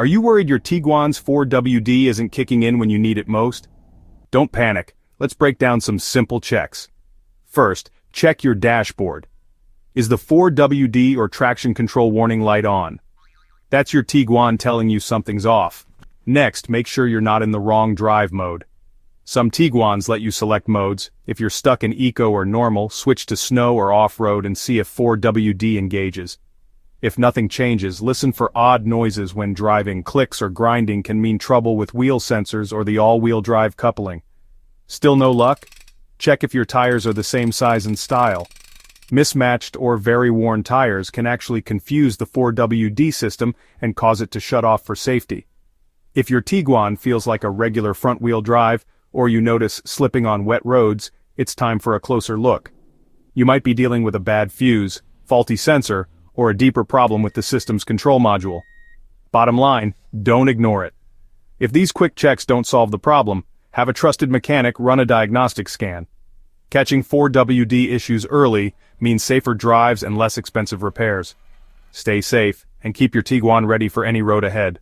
Are you worried your Tiguan's 4WD isn't kicking in when you need it most? Don't panic, let's break down some simple checks. First, check your dashboard. Is the 4WD or traction control warning light on? That's your Tiguan telling you something's off. Next, make sure you're not in the wrong drive mode. Some Tiguans let you select modes. If you're stuck in eco or normal, switch to snow or off-road and see if 4WD engages. If nothing changes, listen for odd noises when driving. Clicks or grinding can mean trouble with wheel sensors or the all-wheel drive coupling. Still no luck? Check if your tires are the same size and style. Mismatched or very worn tires can actually confuse the 4WD system and cause it to shut off for safety. If your Tiguan feels like a regular front-wheel drive, or you notice slipping on wet roads, it's time for a closer look. You might be dealing with a bad fuse, faulty sensor, or a deeper problem with the system's control module. Bottom line, don't ignore it. If these quick checks don't solve the problem, have a trusted mechanic run a diagnostic scan. Catching 4WD issues early means safer drives and less expensive repairs. Stay safe, and keep your Tiguan ready for any road ahead.